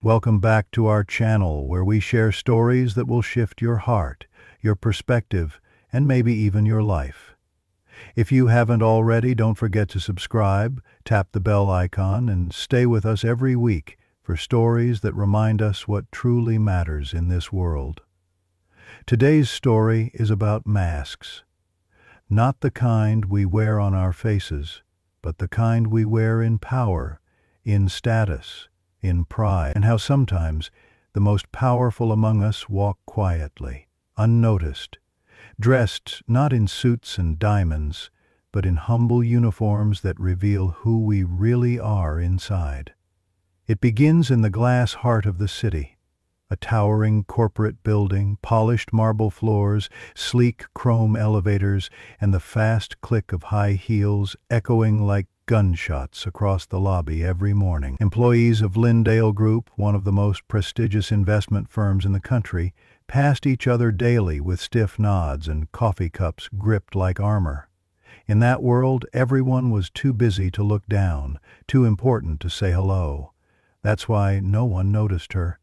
Welcome back to our channel where we share stories that will shift your heart, your perspective, and maybe even your life. If you haven't already, don't forget to subscribe, tap the bell icon, and stay with us every week for stories that remind us what truly matters in this world. Today's story is about masks. Not the kind we wear on our faces, but the kind we wear in power, in status, in pride, and how sometimes the most powerful among us walk quietly, unnoticed, dressed not in suits and diamonds, but in humble uniforms that reveal who we really are inside. It begins in the glass heart of the city, a towering corporate building, polished marble floors, sleek chrome elevators, and the fast click of high heels echoing like gunshots across the lobby every morning. Employees of Lindale Group, one of the most prestigious investment firms in the country, passed each other daily with stiff nods and coffee cups gripped like armor. In that world, everyone was too busy to look down, too important to say hello. That's why no one noticed her.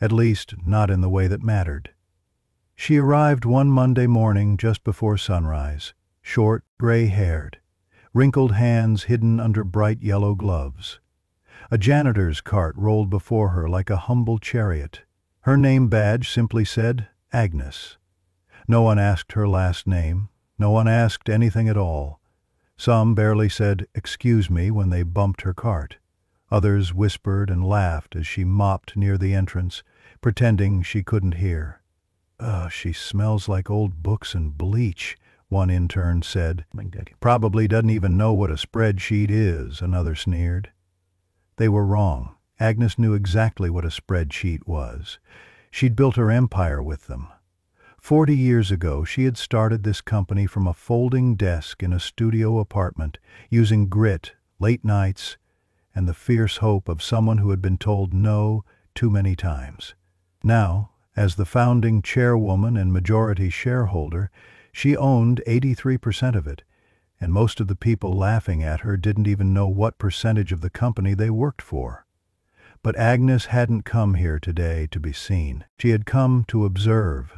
At least, not in the way that mattered. She arrived one Monday morning just before sunrise, short, gray-haired, wrinkled hands hidden under bright yellow gloves. A janitor's cart rolled before her like a humble chariot. Her name badge simply said, Agnes. No one asked her last name. No one asked anything at all. Some barely said, "Excuse me," when they bumped her cart. Others whispered and laughed as she mopped near the entrance, pretending she couldn't hear. She smells like old books and bleach," one intern said. "Probably doesn't even know what a spreadsheet is," another sneered. They were wrong. Agnes knew exactly what a spreadsheet was. She'd built her empire with them. 40 years ago, she had started this company from a folding desk in a studio apartment, using grit, late nights, and the fierce hope of someone who had been told no too many times. Now, as the founding chairwoman and majority shareholder, she owned 83% of it, and most of the people laughing at her didn't even know what percentage of the company they worked for. But Agnes hadn't come here today to be seen. She had come to observe.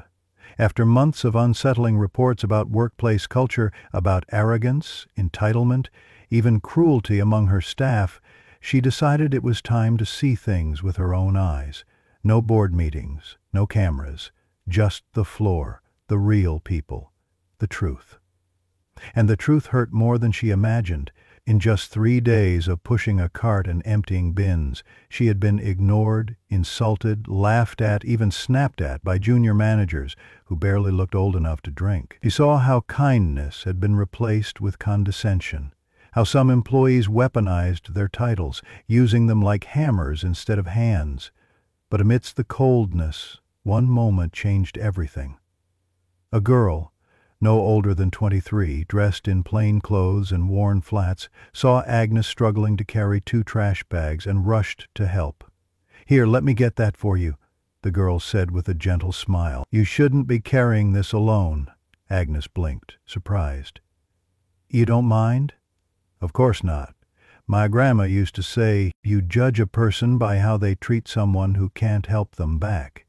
After months of unsettling reports about workplace culture, about arrogance, entitlement, even cruelty among her staff, she decided it was time to see things with her own eyes. No board meetings, no cameras, just the floor, the real people, the truth. And the truth hurt more than she imagined. In just 3 days of pushing a cart and emptying bins, she had been ignored, insulted, laughed at, even snapped at by junior managers who barely looked old enough to drink. She saw how kindness had been replaced with condescension, how some employees weaponized their titles, using them like hammers instead of hands. But amidst the coldness, one moment changed everything. A girl, no older than 23, dressed in plain clothes and worn flats, saw Agnes struggling to carry 2 trash bags and rushed to help. "Here, let me get that for you," the girl said with a gentle smile. "You shouldn't be carrying this alone." Agnes blinked, surprised. "You don't mind?" "Of course not. My grandma used to say, you judge a person by how they treat someone who can't help them back."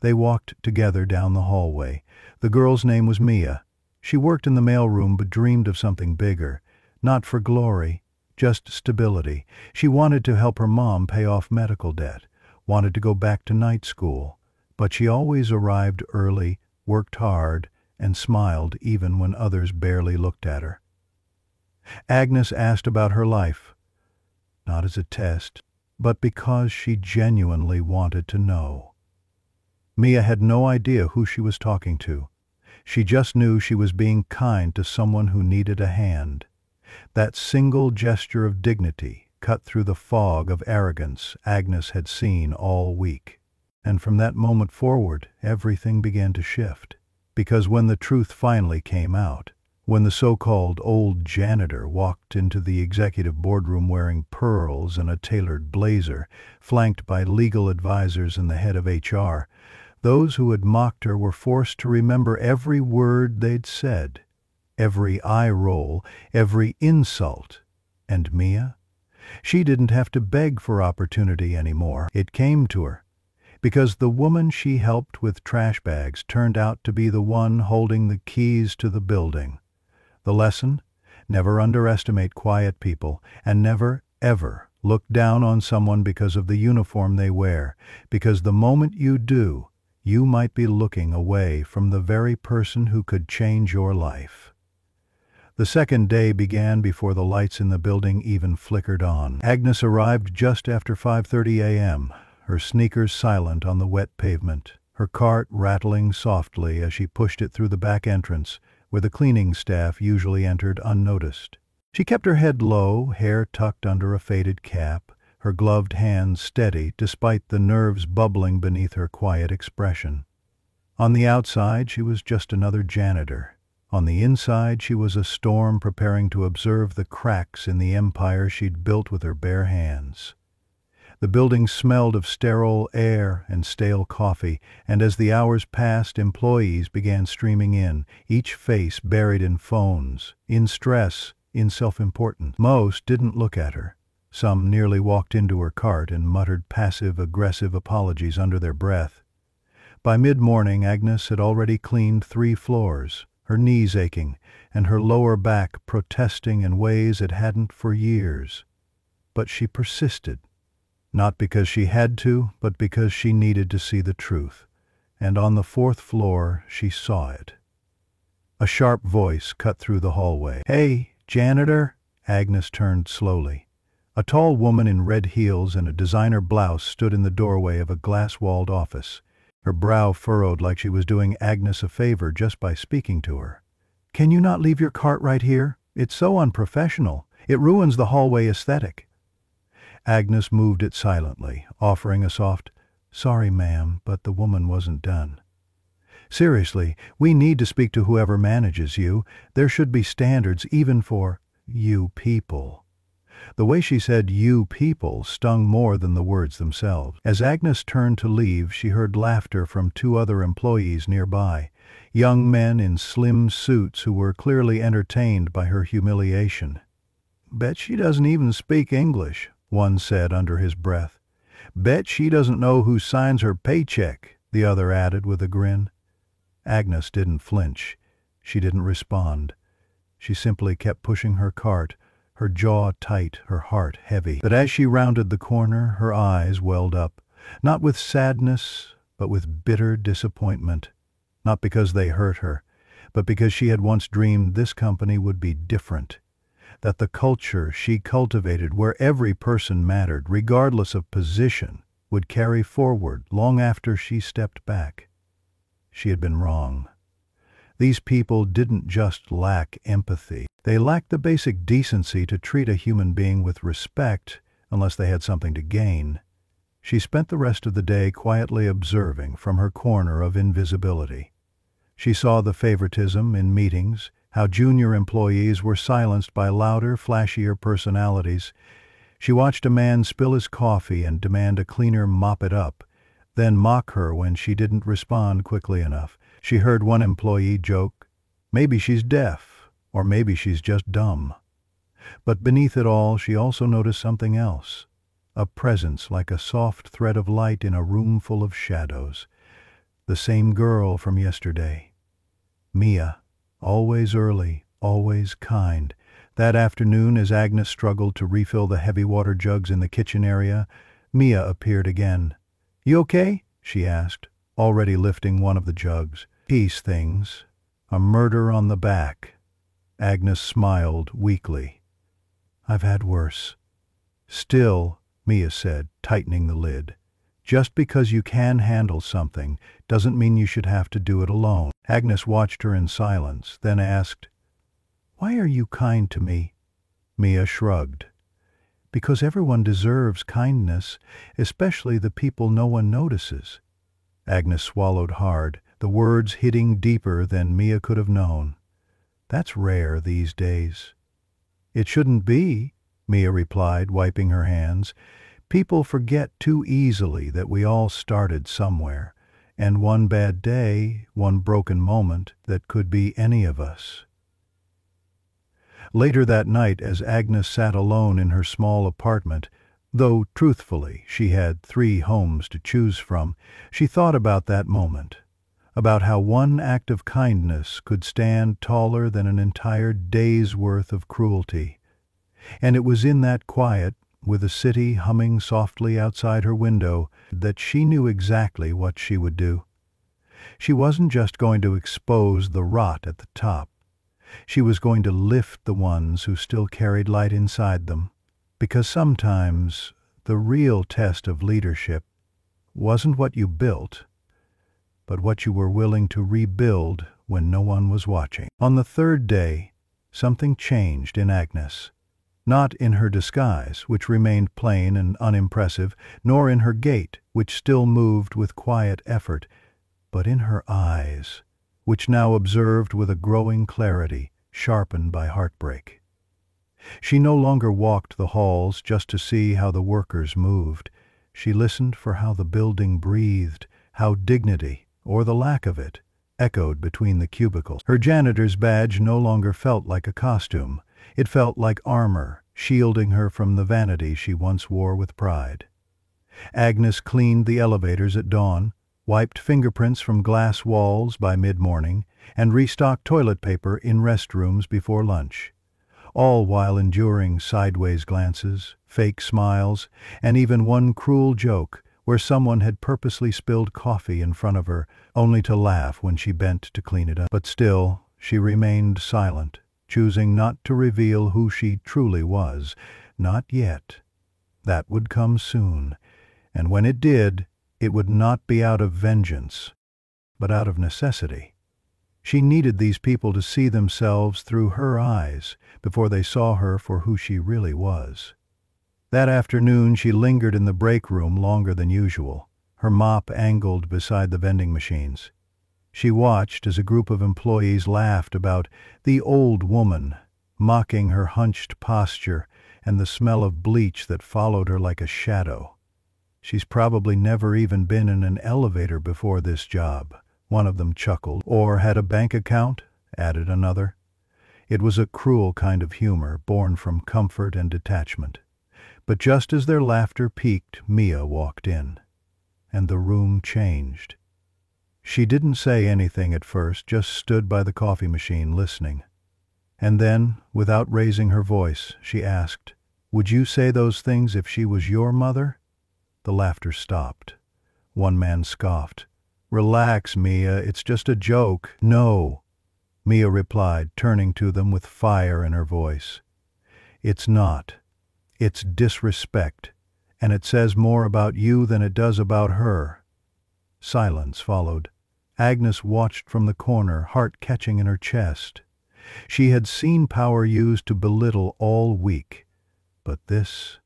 They walked together down the hallway. The girl's name was Mia. She worked in the mailroom but dreamed of something bigger. Not for glory, just stability. She wanted to help her mom pay off medical debt, wanted to go back to night school. But she always arrived early, worked hard, and smiled even when others barely looked at her. Agnes asked about her life, not as a test, but because she genuinely wanted to know. Mia had no idea who she was talking to. She just knew she was being kind to someone who needed a hand. That single gesture of dignity cut through the fog of arrogance Agnes had seen all week. And from that moment forward, everything began to shift. Because when the truth finally came out, when the so-called old janitor walked into the executive boardroom wearing pearls and a tailored blazer, flanked by legal advisors and the head of HR, those who had mocked her were forced to remember every word they'd said, every eye roll, every insult. And Mia? She didn't have to beg for opportunity anymore. It came to her, because the woman she helped with trash bags turned out to be the one holding the keys to the building. The lesson? Never underestimate quiet people, and never, ever look down on someone because of the uniform they wear, because the moment you do, you might be looking away from the very person who could change your life. The second day began before the lights in the building even flickered on. Agnes arrived just after 5:30 a.m., her sneakers silent on the wet pavement, her cart rattling softly as she pushed it through the back entrance, where the cleaning staff usually entered unnoticed. She kept her head low, hair tucked under a faded cap, her gloved hands steady despite the nerves bubbling beneath her quiet expression. On the outside she was just another janitor. On the inside she was a storm preparing to observe the cracks in the empire she'd built with her bare hands. The building smelled of sterile air and stale coffee, and as the hours passed, employees began streaming in, each face buried in phones, in stress, in self-importance. Most didn't look at her. Some nearly walked into her cart and muttered passive-aggressive apologies under their breath. By mid-morning, Agnes had already cleaned 3 floors, her knees aching, and her lower back protesting in ways it hadn't for years. But she persisted. Not because she had to, but because she needed to see the truth. And on the 4th floor, she saw it. A sharp voice cut through the hallway. "Hey, janitor?" Agnes turned slowly. A tall woman in red heels and a designer blouse stood in the doorway of a glass-walled office, her brow furrowed like she was doing Agnes a favor just by speaking to her. "Can you not leave your cart right here? It's so unprofessional. It ruins the hallway aesthetic." Agnes moved it silently, offering a soft, "Sorry, ma'am," but the woman wasn't done. "Seriously, we need to speak to whoever manages you. There should be standards even for you people." The way she said "you people" stung more than the words themselves. As Agnes turned to leave, she heard laughter from 2 other employees nearby, young men in slim suits who were clearly entertained by her humiliation. "Bet she doesn't even speak English," one said under his breath. "Bet she doesn't know who signs her paycheck," the other added with a grin. Agnes didn't flinch. She didn't respond. She simply kept pushing her cart, her jaw tight, her heart heavy. But as she rounded the corner, her eyes welled up, not with sadness, but with bitter disappointment. Not because they hurt her, but because she had once dreamed this company would be different, that the culture she cultivated where every person mattered, regardless of position, would carry forward long after she stepped back. She had been wrong. These people didn't just lack empathy. They lacked the basic decency to treat a human being with respect unless they had something to gain. She spent the rest of the day quietly observing from her corner of invisibility. She saw the favoritism in meetings, how junior employees were silenced by louder, flashier personalities. She watched a man spill his coffee and demand a cleaner mop it up, then mock her when she didn't respond quickly enough. She heard one employee joke, "Maybe she's deaf, or maybe she's just dumb." But beneath it all, she also noticed something else, a presence like a soft thread of light in a room full of shadows. The same girl from yesterday. Mia, always early, always kind. That afternoon, as Agnes struggled to refill the heavy water jugs in the kitchen area, Mia appeared again. "You okay?" she asked, already lifting one of the jugs. "Peace things. A murder on the back." Agnes smiled weakly. "I've had worse." "Still," Mia said, tightening the lid, "just because you can handle something doesn't mean you should have to do it alone." Agnes watched her in silence, then asked, "Why are you kind to me?" Mia shrugged. "Because everyone deserves kindness, especially the people no one notices." Agnes swallowed hard, the words hitting deeper than Mia could have known. "That's rare these days." "It shouldn't be," Mia replied, wiping her hands. "People forget too easily that we all started somewhere, and one bad day, one broken moment, that could be any of us." Later that night, as Agnes sat alone in her small apartment, though truthfully she had 3 homes to choose from, she thought about that moment, about how one act of kindness could stand taller than an entire day's worth of cruelty. And it was in that quiet, with the city humming softly outside her window, that she knew exactly what she would do. She wasn't just going to expose the rot at the top. She was going to lift the ones who still carried light inside them, because sometimes the real test of leadership wasn't what you built, but what you were willing to rebuild when no one was watching. On the 3rd day, something changed in Agnes. Not in her disguise, which remained plain and unimpressive, nor in her gait, which still moved with quiet effort, but in her eyes, which now observed with a growing clarity, sharpened by heartbreak. She no longer walked the halls just to see how the workers moved. She listened for how the building breathed, how dignity, or the lack of it, echoed between the cubicles. Her janitor's badge no longer felt like a costume. It felt like armor, shielding her from the vanity she once wore with pride. Agnes cleaned the elevators at dawn, wiped fingerprints from glass walls by mid-morning, and restocked toilet paper in restrooms before lunch, all while enduring sideways glances, fake smiles, and even one cruel joke where someone had purposely spilled coffee in front of her, only to laugh when she bent to clean it up. But still, she remained silent, choosing not to reveal who she truly was. Not yet. That would come soon, and when it did, it would not be out of vengeance, but out of necessity. She needed these people to see themselves through her eyes before they saw her for who she really was. That afternoon she lingered in the break room longer than usual, her mop angled beside the vending machines. She watched as a group of employees laughed about the old woman, mocking her hunched posture and the smell of bleach that followed her like a shadow. "She's probably never even been in an elevator before this job," one of them chuckled. "Or had a bank account," added another. It was a cruel kind of humor, born from comfort and detachment. But just as their laughter peaked, Mia walked in, and the room changed. She didn't say anything at first, just stood by the coffee machine listening. And then, without raising her voice, she asked, "Would you say those things if she was your mother?" The laughter stopped. One man scoffed. "Relax, Mia, it's just a joke." "No," Mia replied, turning to them with fire in her voice. "It's not. It's disrespect, and it says more about you than it does about her." Silence followed. Agnes watched from the corner, heart catching in her chest. She had seen power used to belittle all week, but this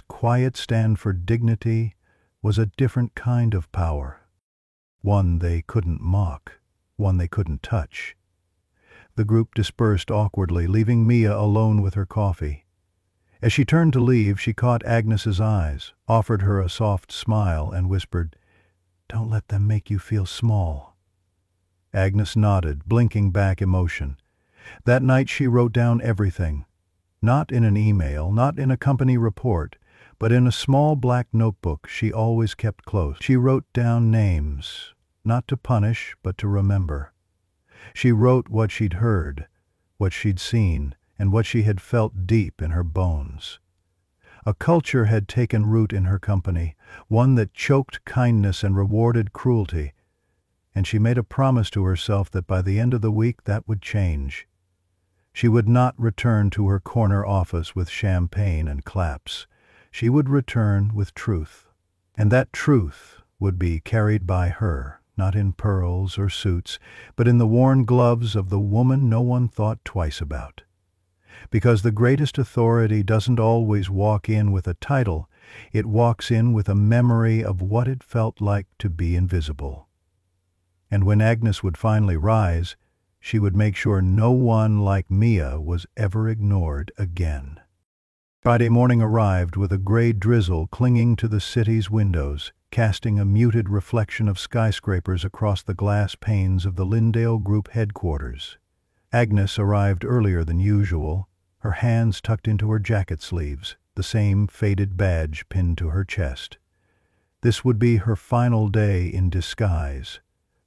quiet stand for dignity was a different kind of power. One they couldn't mock, one they couldn't touch. The group dispersed awkwardly, leaving Mia alone with her coffee. As she turned to leave, she caught Agnes's eyes, offered her a soft smile, and whispered, "Don't let them make you feel small." Agnes nodded, blinking back emotion. That night she wrote down everything. Not in an email, not in a company report, but in a small black notebook she always kept close. She wrote down names, not to punish, but to remember. She wrote what she'd heard, what she'd seen, and what she had felt deep in her bones. A culture had taken root in her company, one that choked kindness and rewarded cruelty, and she made a promise to herself that by the end of the week that would change. She would not return to her corner office with champagne and claps. She would return with truth. And that truth would be carried by her, not in pearls or suits, but in the worn gloves of the woman no one thought twice about. Because the greatest authority doesn't always walk in with a title, it walks in with a memory of what it felt like to be invisible. And when Agnes would finally rise, she would make sure no one like Mia was ever ignored again. Friday morning arrived with a gray drizzle clinging to the city's windows, casting a muted reflection of skyscrapers across the glass panes of the Lindale Group headquarters. Agnes arrived earlier than usual, her hands tucked into her jacket sleeves, the same faded badge pinned to her chest. This would be her final day in disguise,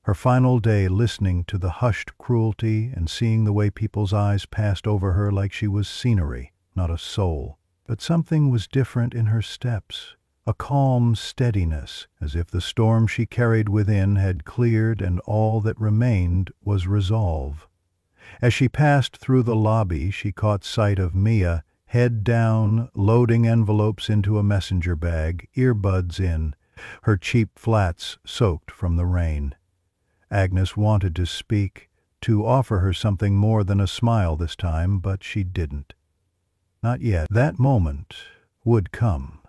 her final day listening to the hushed cruelty and seeing the way people's eyes passed over her like she was scenery, not a soul. But something was different in her steps, a calm steadiness, as if the storm she carried within had cleared and all that remained was resolve. As she passed through the lobby, she caught sight of Mia, head down, loading envelopes into a messenger bag, earbuds in, her cheap flats soaked from the rain. Agnes wanted to speak, to offer her something more than a smile this time, but she didn't. Not yet. That moment would come.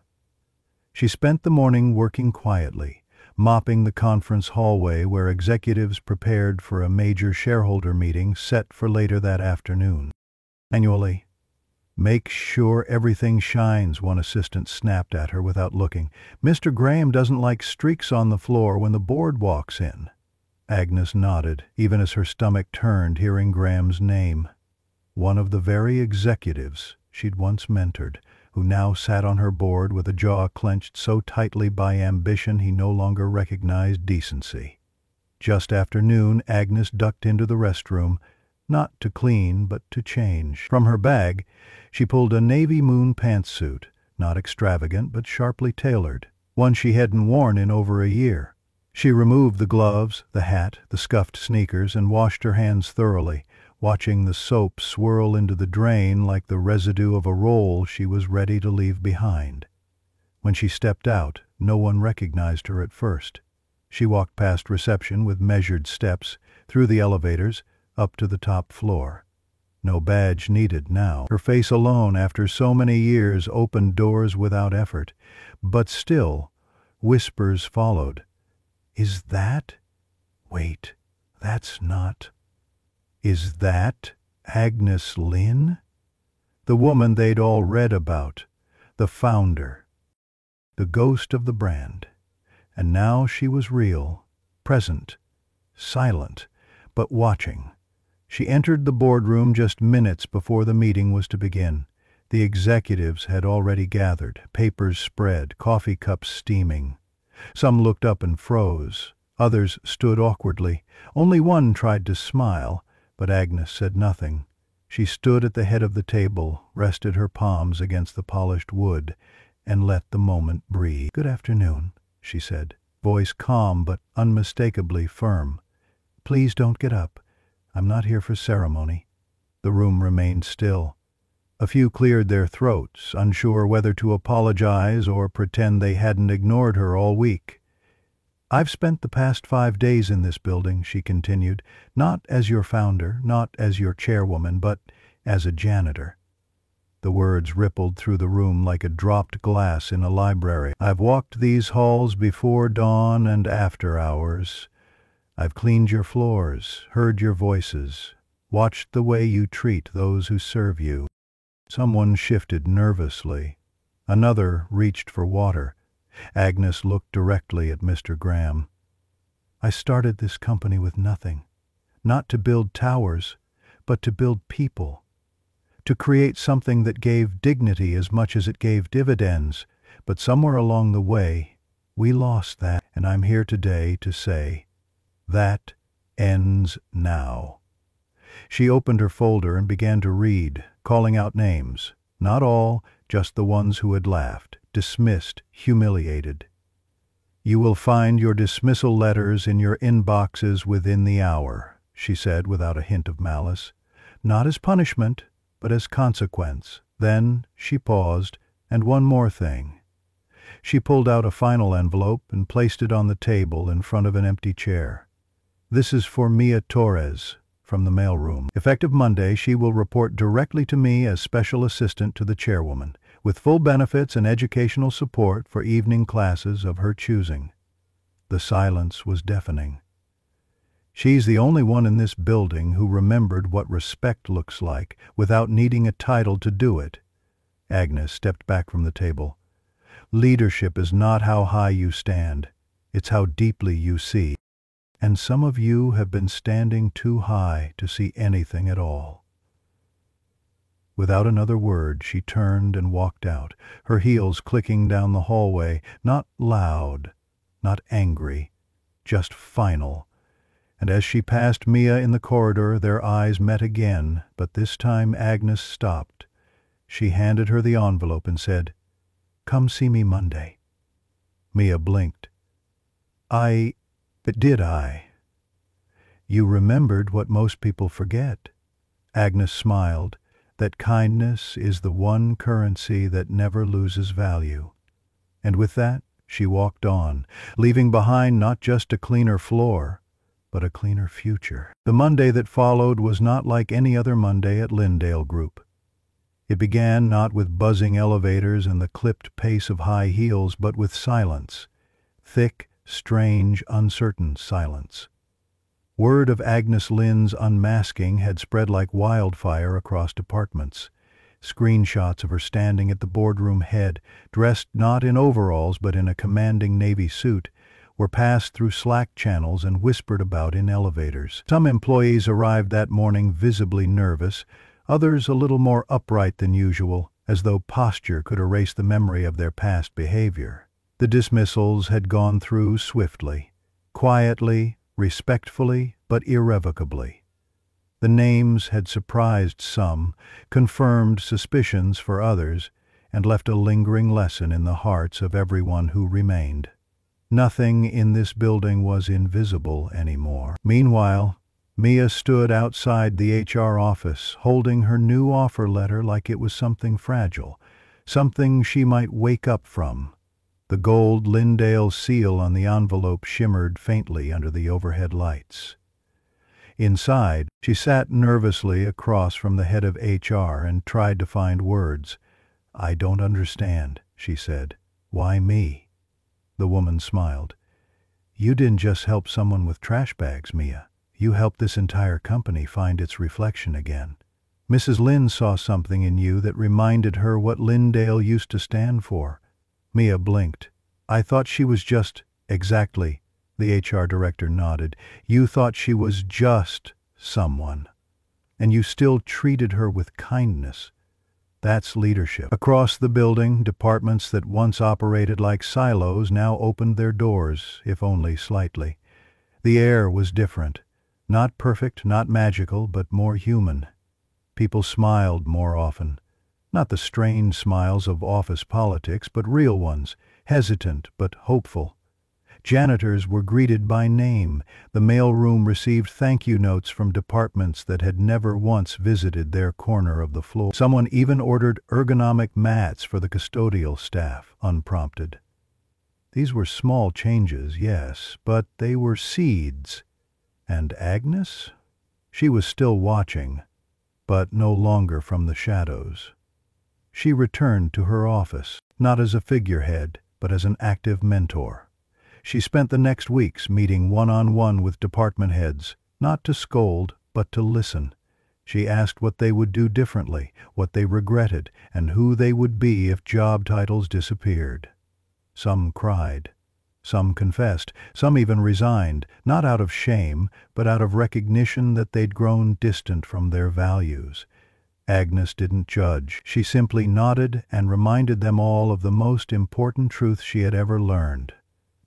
She spent the morning working quietly, mopping the conference hallway where executives prepared for a major shareholder meeting set for later that afternoon. Annually, "Make sure everything shines," one assistant snapped at her without looking. "Mr. Graham doesn't like streaks on the floor when the board walks in." Agnes nodded, even as her stomach turned hearing Graham's name. One of the very executives she'd once mentored, who now sat on her board with a jaw clenched so tightly by ambition he no longer recognized decency. Just after noon, Agnes ducked into the restroom, not to clean, but to change. From her bag, she pulled a navy moon pantsuit, not extravagant, but sharply tailored, one she hadn't worn in over a year. She removed the gloves, the hat, the scuffed sneakers, and washed her hands thoroughly, watching the soap swirl into the drain like the residue of a roll she was ready to leave behind. When she stepped out, no one recognized her at first. She walked past reception with measured steps, through the elevators, up to the top floor. No badge needed now. Her face alone, after so many years, opened doors without effort. But still, whispers followed. "Is that? Wait, that's not. Is that Agnes Lynn?" The woman they'd all read about, the founder, the ghost of the brand. And now she was real, present, silent, but watching. She entered the boardroom just minutes before the meeting was to begin. The executives had already gathered, papers spread, coffee cups steaming. Some looked up and froze. Others stood awkwardly. Only one tried to smile, but Agnes said nothing. She stood at the head of the table, rested her palms against the polished wood, and let the moment breathe. "Good afternoon," she said, voice calm but unmistakably firm. "Please don't get up. I'm not here for ceremony." The room remained still. A few cleared their throats, unsure whether to apologize or pretend they hadn't ignored her all week. "I've spent the past 5 days in this building," she continued, "not as your founder, not as your chairwoman, but as a janitor." The words rippled through the room like a dropped glass in a library. "I've walked these halls before dawn and after hours. I've cleaned your floors, heard your voices, watched the way you treat those who serve you." Someone shifted nervously. Another reached for water. Agnes looked directly at Mr. Graham. "I started this company with nothing. Not to build towers, but to build people. To create something that gave dignity as much as it gave dividends. But somewhere along the way, we lost that, and I'm here today to say, that ends now." She opened her folder and began to read, calling out names. Not all, just the ones who had laughed, dismissed, humiliated. "You will find your dismissal letters in your inboxes within the hour," she said without a hint of malice. "Not as punishment, but as consequence." Then she paused, and one more thing. She pulled out a final envelope and placed it on the table in front of an empty chair. "This is for Mia Torres, from the mailroom. Effective Monday, she will report directly to me as special assistant to the chairwoman, with full benefits and educational support for evening classes of her choosing." The silence was deafening. "She's the only one in this building who remembered what respect looks like without needing a title to do it." Agnes stepped back from the table. "Leadership is not how high you stand. It's how deeply you see." And some of you have been standing too high to see anything at all." Without another word, she turned and walked out, her heels clicking down the hallway, not loud, not angry, just final. And as she passed Mia in the corridor, their eyes met again, but this time Agnes stopped. She handed her the envelope and said, "Come see me Monday." Mia blinked. Did I? You remembered what most people forget." Agnes smiled, that kindness is the one currency that never loses value. And with that, she walked on, leaving behind not just a cleaner floor, but a cleaner future. The Monday that followed was not like any other Monday at Lyndale Group. It began not with buzzing elevators and the clipped pace of high heels, but with silence, thick, strange, uncertain silence. Word of Agnes Lin's unmasking had spread like wildfire across departments. Screenshots of her standing at the boardroom head, dressed not in overalls but in a commanding navy suit, were passed through Slack channels and whispered about in elevators. Some employees arrived that morning visibly nervous, others a little more upright than usual, as though posture could erase the memory of their past behavior. The dismissals had gone through swiftly, quietly, respectfully, but irrevocably. The names had surprised some, confirmed suspicions for others, and left a lingering lesson in the hearts of everyone who remained. Nothing in this building was invisible anymore. Meanwhile, Mia stood outside the HR office, holding her new offer letter like it was something fragile, something she might wake up from. The gold Lyndale seal on the envelope shimmered faintly under the overhead lights. Inside, she sat nervously across from the head of HR and tried to find words. "I don't understand," she said. "Why me?" The woman smiled. "You didn't just help someone with trash bags, Mia. You helped this entire company find its reflection again. Mrs. Lin saw something in you that reminded her what Lyndale used to stand for." Mia blinked. "I thought she was just—" "Exactly," the HR director nodded. "You thought she was just someone. And you still treated her with kindness. That's leadership." Across the building, departments that once operated like silos now opened their doors, if only slightly. The air was different. Not perfect, not magical, but more human. People smiled more often. Not the strained smiles of office politics, but real ones, hesitant but hopeful. Janitors were greeted by name. The mailroom received thank-you notes from departments that had never once visited their corner of the floor. Someone even ordered ergonomic mats for the custodial staff, unprompted. These were small changes, yes, but they were seeds. And Agnes? She was still watching, but no longer from the shadows. She returned to her office, not as a figurehead, but as an active mentor. She spent the next weeks meeting one-on-one with department heads, not to scold, but to listen. She asked what they would do differently, what they regretted, and who they would be if job titles disappeared. Some cried. Some confessed, some even resigned, not out of shame, but out of recognition that they'd grown distant from their values. Agnes didn't judge. She simply nodded and reminded them all of the most important truth she had ever learned.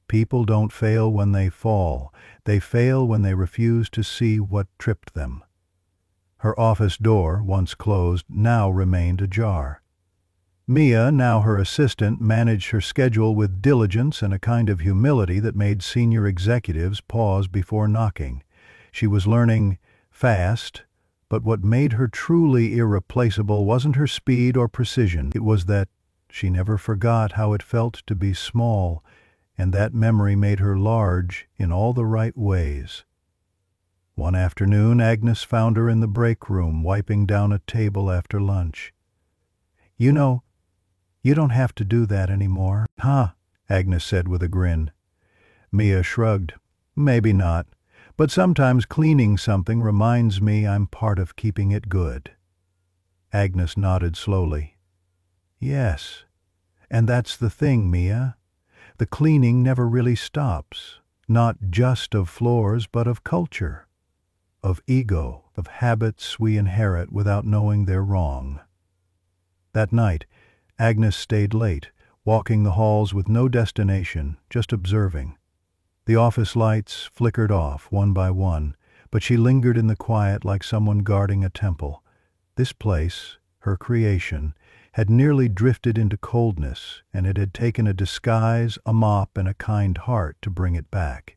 People don't fail when they fall. They fail when they refuse to see what tripped them. Her office door, once closed, now remained ajar. Mia, now her assistant, managed her schedule with diligence and a kind of humility that made senior executives pause before knocking. She was learning fast, but what made her truly irreplaceable wasn't her speed or precision. It was that she never forgot how it felt to be small, and that memory made her large in all the right ways. One afternoon, Agnes found her in the break room, wiping down a table after lunch. "You know, you don't have to do that anymore." "Huh," Agnes said with a grin. Mia shrugged. "Maybe not, but sometimes cleaning something reminds me I'm part of keeping it good." Agnes nodded slowly. "Yes, and that's the thing, Mia. The cleaning never really stops. not just of floors but of culture, of ego, of habits we inherit without knowing they're wrong. That night, Agnes stayed late, walking the halls with no destination, just observing. The office lights flickered off one by one, but she lingered in the quiet like someone guarding a temple. This place, her creation, had nearly drifted into coldness, and it had taken a disguise, a mop, and a kind heart to bring it back.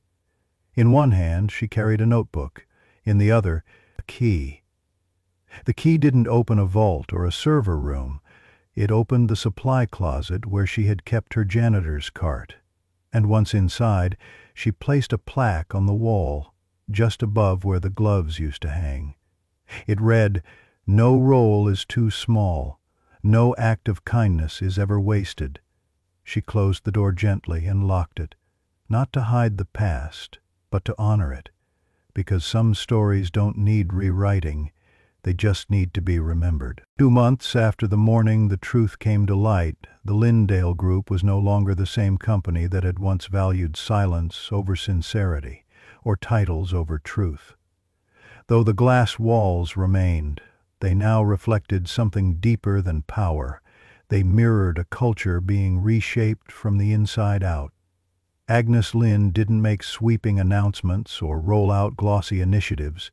In one hand she carried a notebook, in the other a key. The key didn't open a vault or a server room. It opened the supply closet where she had kept her janitor's cart. And once inside, she placed a plaque on the wall, just above where the gloves used to hang. It read, "No role is too small. No act of kindness is ever wasted." She closed the door gently and locked it, not to hide the past, but to honor it, because some stories don't need rewriting, they just need to be remembered. 2 months after the morning the truth came to light, the Lindale Group was no longer the same company that had once valued silence over sincerity, or titles over truth. Though the glass walls remained, they now reflected something deeper than power. They mirrored a culture being reshaped from the inside out. Agnes Lind didn't make sweeping announcements or roll out glossy initiatives.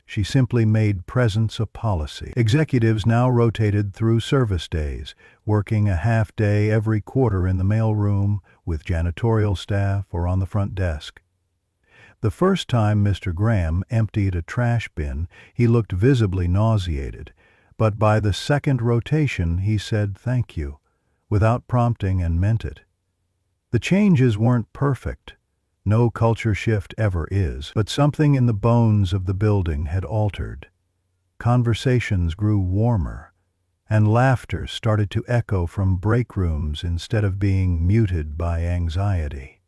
She simply made presence a policy. Executives now rotated through service days, working a half day every quarter in the mailroom, with janitorial staff, or on the front desk. The first time Mr. Graham emptied a trash bin, he looked visibly nauseated, but by the second rotation he said thank you, without prompting, and meant it. The changes weren't perfect. No culture shift ever is, but something in the bones of the building had altered. Conversations grew warmer, and laughter started to echo from break rooms instead of being muted by anxiety.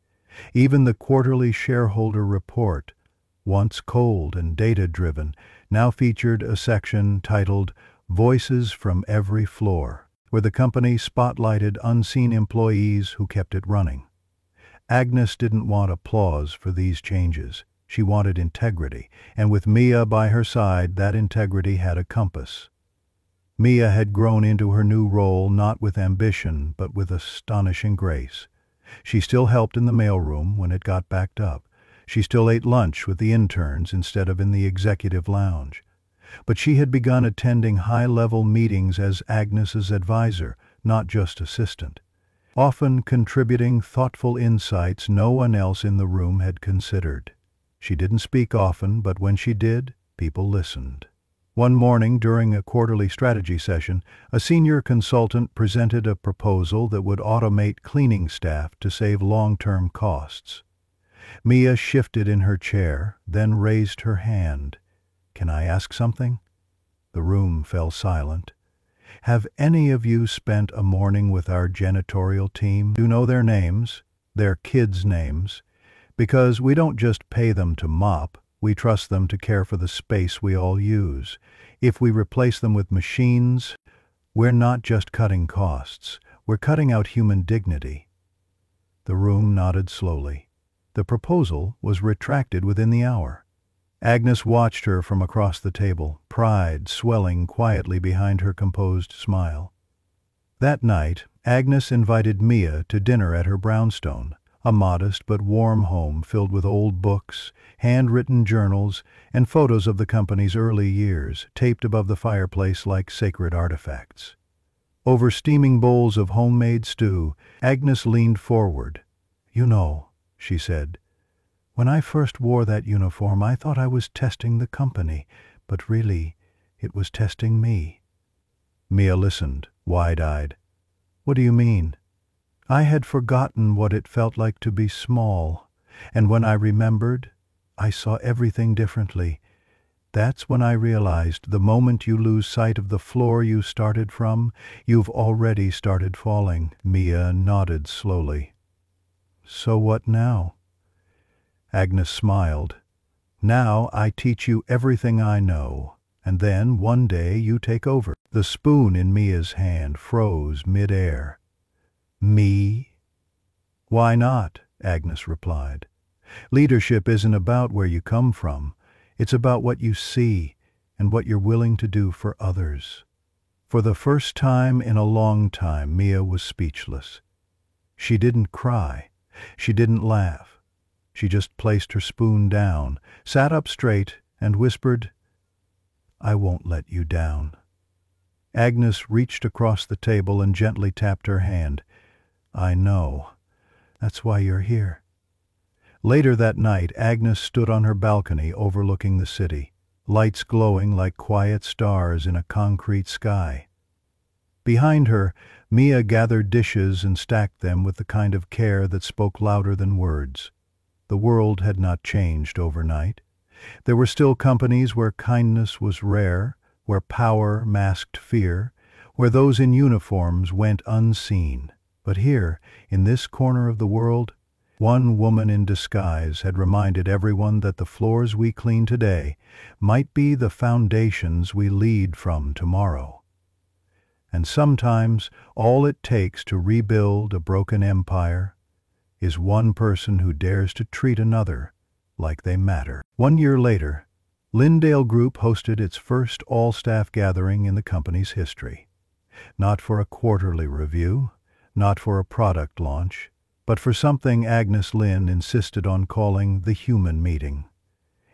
Even the quarterly shareholder report, once cold and data-driven, now featured a section titled Voices from Every Floor, where the company spotlighted unseen employees who kept it running. Agnes didn't want applause for these changes. She wanted integrity, and with Mia by her side, that integrity had a compass. Mia had grown into her new role not with ambition, but with astonishing grace. She still helped in the mailroom when it got backed up. She still ate lunch with the interns instead of in the executive lounge. But she had begun attending high-level meetings as Agnes's advisor, not just assistant, often contributing thoughtful insights no one else in the room had considered. She didn't speak often, but when she did, people listened. One morning during a quarterly strategy session, a senior consultant presented a proposal that would automate cleaning staff to save long-term costs. Mia shifted in her chair, then raised her hand. "Can I ask something?" The room fell silent. "Have any of you spent a morning with our janitorial team? Do you know their names? Their kids' names? Because we don't just pay them to mop, we trust them to care for the space we all use. If we replace them with machines, we're not just cutting costs, we're cutting out human dignity." The room nodded slowly. The proposal was retracted within the hour. Agnes watched her from across the table, pride swelling quietly behind her composed smile. That night, Agnes invited Mia to dinner at her brownstone, a modest but warm home filled with old books, handwritten journals, and photos of the company's early years, taped above the fireplace like sacred artifacts. Over steaming bowls of homemade stew, Agnes leaned forward. "You know," she said, "when I first wore that uniform, I thought I was testing the company, but really, it was testing me." Mia listened, wide-eyed. "What do you mean?" "I had forgotten what it felt like to be small, and when I remembered, I saw everything differently. That's when I realized the moment you lose sight of the floor you started from, you've already started falling." Mia nodded slowly. "So what now?" Agnes smiled. "Now I teach you everything I know, and then one day you take over." The spoon in Mia's hand froze mid-air. "Me?" "Why not?" Agnes replied. Leadership isn't about where you come from. It's about what you see and what you're willing to do for others. For the first time in a long time, Mia was speechless. She didn't cry. She didn't laugh. She just placed her spoon down, sat up straight, and whispered, "I won't let you down." Agnes reached across the table and gently tapped her hand. "I know. That's why you're here." Later that night, Agnes stood on her balcony overlooking the city, lights glowing like quiet stars in a concrete sky. Behind her, Mia gathered dishes and stacked them with the kind of care that spoke louder than words. The world had not changed overnight. There were still companies where kindness was rare, where power masked fear, where those in uniforms went unseen. But here, in this corner of the world, one woman in disguise had reminded everyone that the floors we clean today might be the foundations we lead from tomorrow. And sometimes all it takes to rebuild a broken empire is one person who dares to treat another like they matter. 1 year later, Lyndale Group hosted its first all-staff gathering in the company's history. Not for a quarterly review, not for a product launch, but for something Agnes Lynn insisted on calling the human meeting.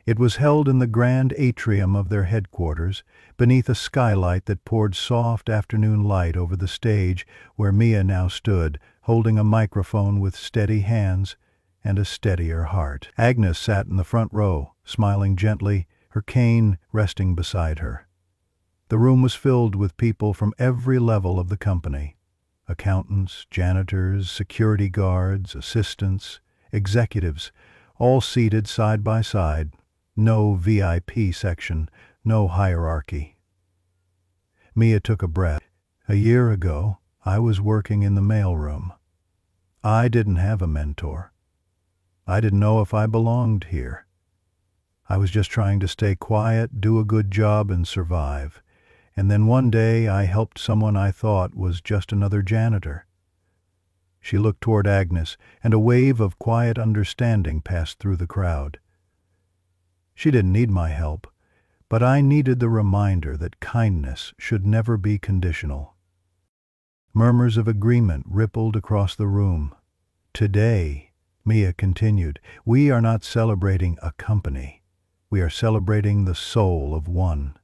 It was held in the grand atrium of their headquarters, beneath a skylight that poured soft afternoon light over the stage where Mia now stood, holding a microphone with steady hands and a steadier heart. Agnes sat in the front row, smiling gently, her cane resting beside her. The room was filled with people from every level of the company: accountants, janitors, security guards, assistants, executives, all seated side by side. No VIP section, no hierarchy. Mia took a breath. "A year ago, I was working in the mailroom. I didn't have a mentor. I didn't know if I belonged here. I was just trying to stay quiet, do a good job, and survive. And then one day I helped someone I thought was just another janitor." She looked toward Agnes, and a wave of quiet understanding passed through the crowd. She didn't need my help, but I needed the reminder that kindness should never be conditional. Murmurs of agreement rippled across the room. "Today," Mia continued, "we are not celebrating a company. We are celebrating the soul of one.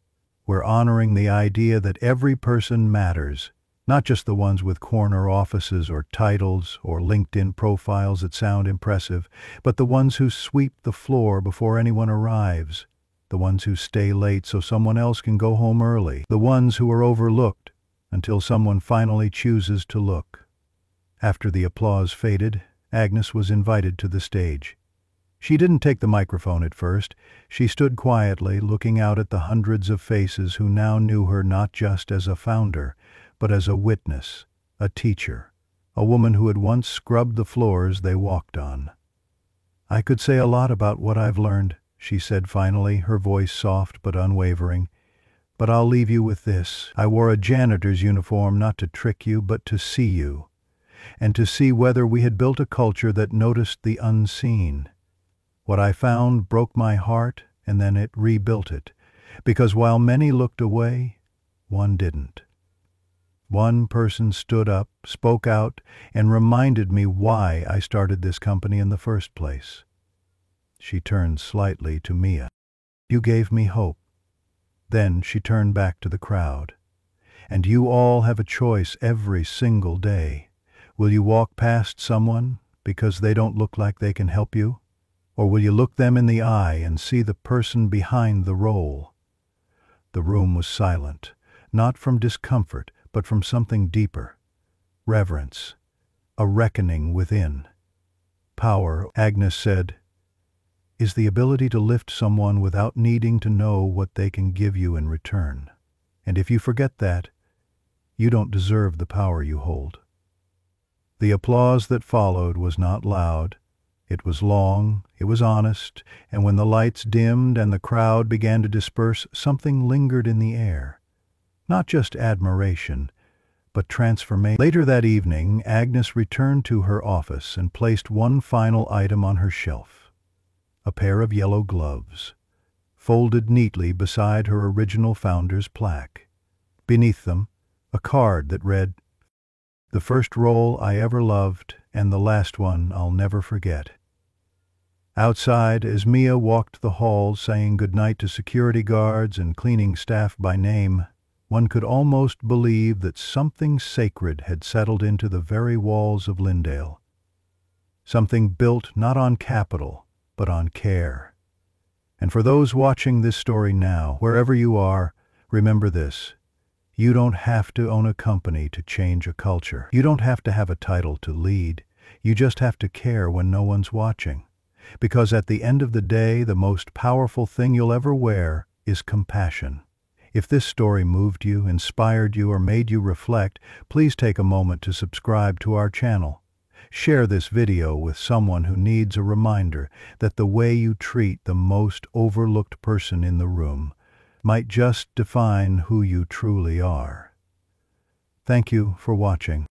We're honoring the idea that every person matters, not just the ones with corner offices or titles or LinkedIn profiles that sound impressive, but the ones who sweep the floor before anyone arrives, the ones who stay late so someone else can go home early, the ones who are overlooked until someone finally chooses to look." After the applause faded, Agnes was invited to the stage. She didn't take the microphone at first. She stood quietly, looking out at the hundreds of faces who now knew her not just as a founder, but as a witness, a teacher, a woman who had once scrubbed the floors they walked on. "I could say a lot about what I've learned," she said finally, her voice soft but unwavering. "But I'll leave you with this. I wore a janitor's uniform not to trick you, but to see you, and to see whether we had built a culture that noticed the unseen. What I found broke my heart, and then it rebuilt it, because while many looked away, one didn't. One person stood up, spoke out, and reminded me why I started this company in the first place." She turned slightly to Mia. "You gave me hope." Then she turned back to the crowd. "And you all have a choice every single day. Will you walk past someone because they don't look like they can help you? Or will you look them in the eye and see the person behind the role?" The room was silent, not from discomfort, but from something deeper. Reverence. A reckoning within. "Power," Agnes said, "is the ability to lift someone without needing to know what they can give you in return. And if you forget that, you don't deserve the power you hold." The applause that followed was not loud. It was long, it was honest, and when the lights dimmed and the crowd began to disperse, something lingered in the air. Not just admiration, but transformation. Later that evening, Agnes returned to her office and placed one final item on her shelf. a pair of yellow gloves, folded neatly beside her original founder's plaque. Beneath them, a card that read, "The first role I ever loved and the last one I'll never forget." Outside, as Mia walked the halls saying goodnight to security guards and cleaning staff by name, one could almost believe that something sacred had settled into the very walls of Lindale. Something built not on capital, but on care. And for those watching this story now, wherever you are, remember this. You don't have to own a company to change a culture. You don't have to have a title to lead. You just have to care when no one's watching. Because at the end of the day, the most powerful thing you'll ever wear is compassion. If this story moved you, inspired you, or made you reflect, please take a moment to subscribe to our channel. Share this video with someone who needs a reminder that the way you treat the most overlooked person in the room might just define who you truly are. Thank you for watching.